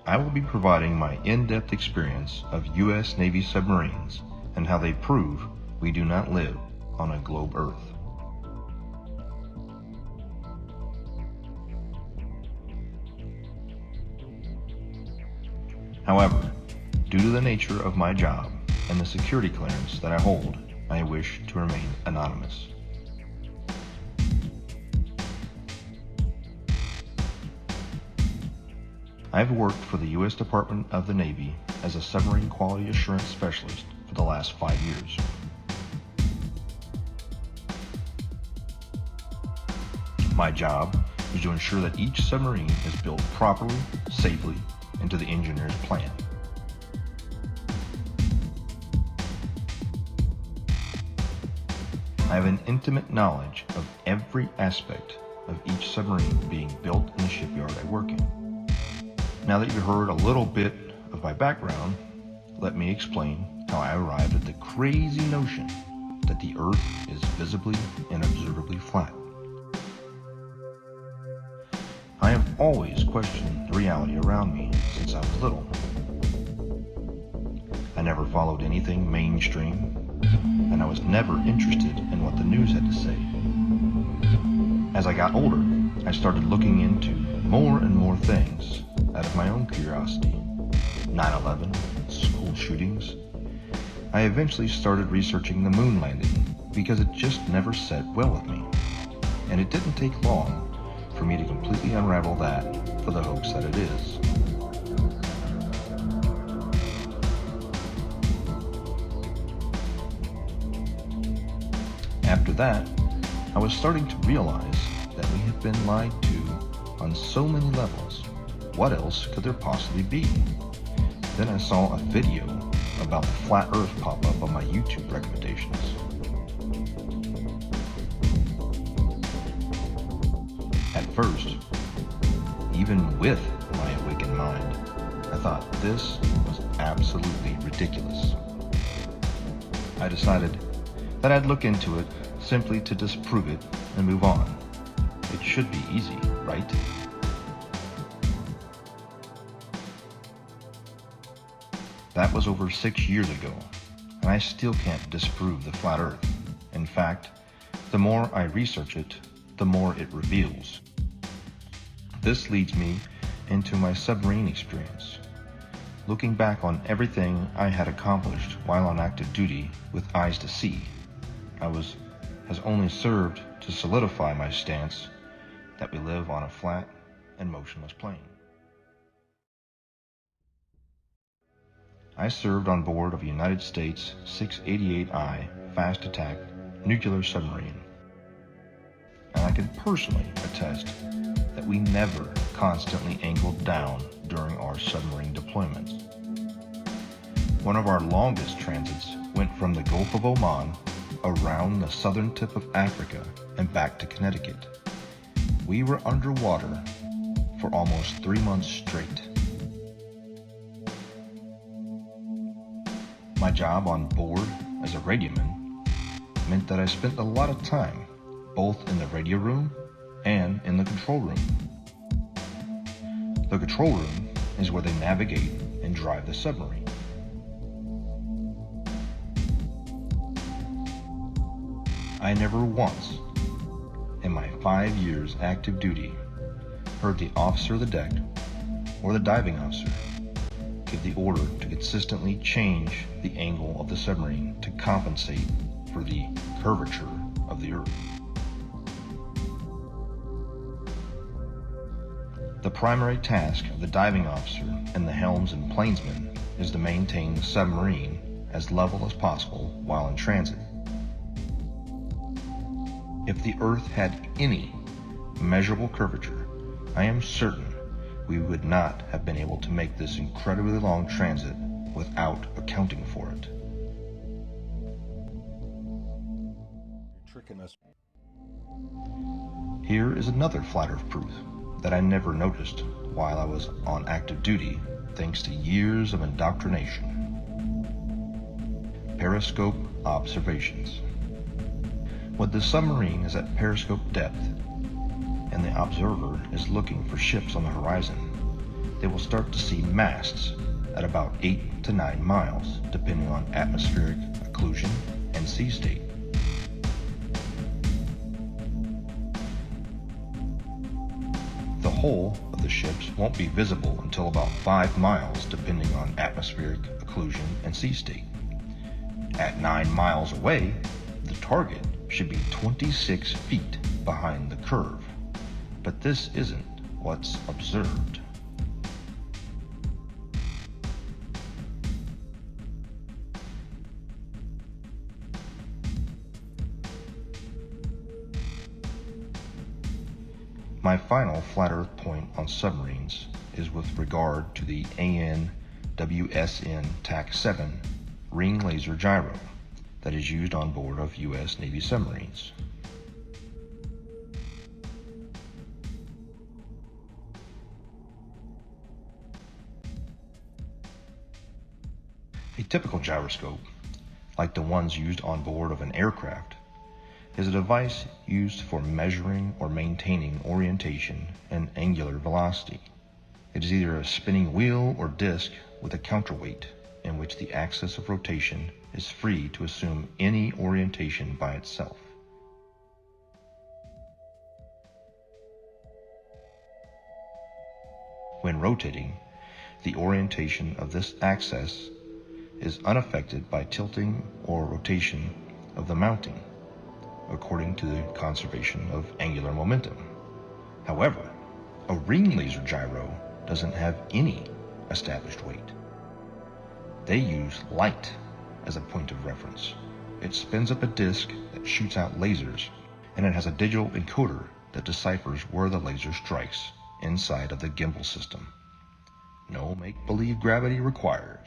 I will be providing my in-depth experience of U.S. Navy submarines and how they prove we do not live on a globe Earth. However, due to the nature of my job and the security clearance that I hold, I wish to remain anonymous. I've worked for the U.S. Department of the Navy as a submarine quality assurance specialist for the last 5 years. My job is to ensure that each submarine is built properly, safely, and to the engineer's plan. I have an intimate knowledge of every aspect of each submarine being built in the shipyard I work in. Now that you've heard a little bit of my background, let me explain how I arrived at the crazy notion that the Earth is visibly and observably flat. I have always questioned the reality around me since I was little. I never followed anything mainstream, and I was never interested in what the news had to say. As I got older, I started looking into more and more things out of my own curiosity. 9/11, school shootings. I eventually started researching the moon landing because it just never sat well with me. And it didn't take long for me to completely unravel that for the hoax that it is. After that, I was starting to realize that we had been lied to on so many levels. What else could there possibly be? Then I saw a video about the flat Earth pop up on my YouTube recommendations. At first, even with my awakened mind, I thought this was absolutely ridiculous. I decided that I'd look into it simply to disprove it and move on. It should be easy, right? That was over 6 years ago, and I still can't disprove the flat Earth. In fact, the more I research it, the more it reveals. This leads me into my submarine experience. Looking back on everything I had accomplished while on active duty with eyes to see, has only served to solidify my stance that we live on a flat and motionless plane. I served on board of a United States 688I fast attack nuclear submarine, and I can personally attest that we never constantly angled down during our submarine deployments. One of our longest transits went from the Gulf of Oman around the southern tip of Africa and back to Connecticut. We were underwater for almost 3 months straight. My job on board as a radioman meant that I spent a lot of time both in the radio room and in the control room. The control room is where they navigate and drive the submarine. I never once, in my 5 years active duty, heard the officer of the deck or the diving officer give the order to consistently change the angle of the submarine to compensate for the curvature of the Earth. The primary task of the diving officer and the helms and plainsmen is to maintain the submarine as level as possible while in transit. If the Earth had any measurable curvature, I am certain we would not have been able to make this incredibly long transit without accounting for it. You're tricking us. Here is another flat Earth proof that I never noticed while I was on active duty thanks to years of indoctrination. Periscope observations. When the submarine is at periscope depth and the observer is looking for ships on the horizon, they will start to see masts at about 8 to 9 miles, depending on atmospheric occlusion and sea state. The hull of the ships won't be visible until about 5 miles, depending on atmospheric occlusion and sea state. At 9 miles away, the target should be 26 feet behind the curve, but this isn't what's observed. My final flat Earth point on submarines is with regard to the AN/WSN TAC-7 ring laser gyro that is used on board of U.S. Navy submarines. A typical gyroscope, like the ones used on board of an aircraft, is a device used for measuring or maintaining orientation and angular velocity. It is either a spinning wheel or disc with a counterweight in which the axis of rotation is free to assume any orientation by itself. When rotating, the orientation of this axis is unaffected by tilting or rotation of the mounting, according to the conservation of angular momentum. However, a ring laser gyro doesn't have any established weight. They use light as a point of reference. It spins up a disc that shoots out lasers, and it has a digital encoder that deciphers where the laser strikes inside of the gimbal system. No make-believe gravity required.